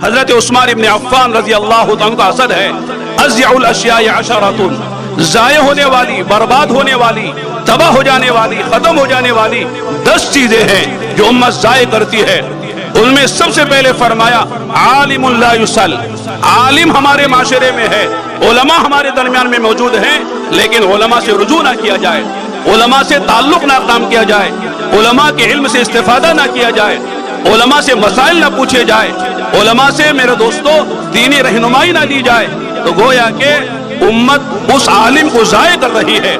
حضرت عثمان ابن عفان رضی اللہ عنہ کا اثر ہے ازیع الاشیاء عشرۃ، ضائع ہونے والی، برباد ہونے والی، تباہ ہو جانے والی، ختم ہو جانے والی 10 چیزیں ہیں جو امت ضائع کرتی ہے۔ ان میں سب سے پہلے فرمایا عالم لا یسل، عالم ہمارے معاشرے میں ہے، علماء ہمارے درمیان میں موجود ہیں، لیکن علماء سے رجوع نہ کیا جائے، علماء سے تعلق نہ قائم کیا جائے، علماء کے علم سے استفادہ نہ کیا جائے، علماء سے مسائل نہ پوچھے جائے، علماء سے میرے دوستو دینی رہنمائی نہ لی جائے، تو گویا کہ امت اس عالم کو ضائع کر رہی ہے۔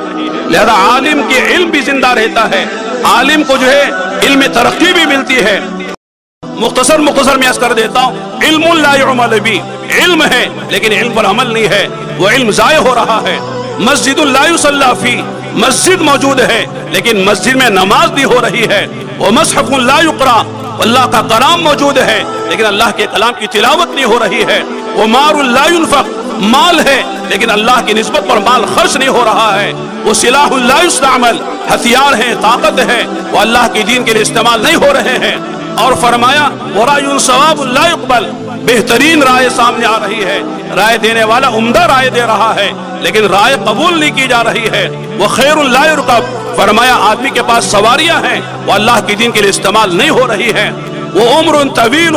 لہذا عالم کے علم بھی زندہ رہتا ہے، عالم کو جو ہے علم ترقی بھی ملتی ہے۔ مختصر میں عرض کر دیتا ہوں، علم لا يعمل بھی، علم ہے لیکن علم پر عمل نہیں ہے، وہ علم ضائع ہو رہا ہے۔ مسجد لا يصلى فی، مسجد موجود ہے لیکن مسجد میں نماز نہیں ہو رہی ہے۔ ومصحف لا يقرأ، اللہ کا کلام موجود ہے لیکن اللہ کے کلام کی تلاوت نہیں ہو رہی ہے۔ ومال لا ينفق، مال ہے لیکن اللہ کی نسبت پر مال خرچ نہیں ہو رہا ہے۔ وہ سلاح لا يستعمل، ہتھیار ہے، طاقت ہے، وہ اللہ کے دین کے لیے استعمال نہیں ہو رہے ہیں۔ اور فرمایا ورائے ثواب لا يقبل، بہترین رائے سامنے آ رہی ہے، رائے دینے والا عمدہ رائے دے رہا ہے لیکن رائے قبول نہیں کی جا رہی ہے۔ وہ خیر لا يركب، فرمایا آدمی کے پاس سواریاں ہیں، وہ اللہ کے دین کے لیے استعمال نہیں ہو رہی ہے۔ وہ عمر طویل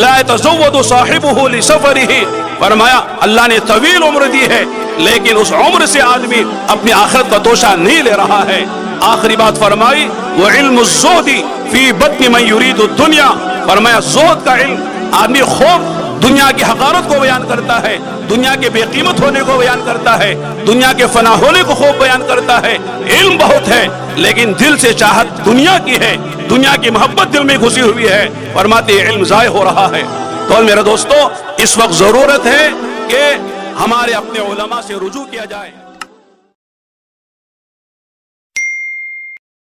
لا يتزود صاحبه لسفره، فرمایا اللہ نے طویل عمر دی ہے لیکن اس عمر سے آدمی اپنی آخرت کا توشہ نہیں لے رہا ہے۔ آخری بات فرمائی وعلم الزہد فی بطن من یرید الدنیا، فرمایا زہد کا علم آدمی خوب دنیا کی حقارت کو بیان کرتا ہے، دنیا کے بے قیمت ہونے کو بیان کرتا ہے، دنیا کے فنا ہونے کو خوب بیان کرتا ہے۔ علم بہت ہے لیکن دل سے چاہت دنیا کی ہے، دنیا کی محبت دل میں گھسی ہوئی ہے، فرماتے علم ضائع ہو رہا ہے۔ تو میرے دوستو اس وقت ضرورت ہے کہ ہمارے اپنے علماء سے رجوع کیا جائے۔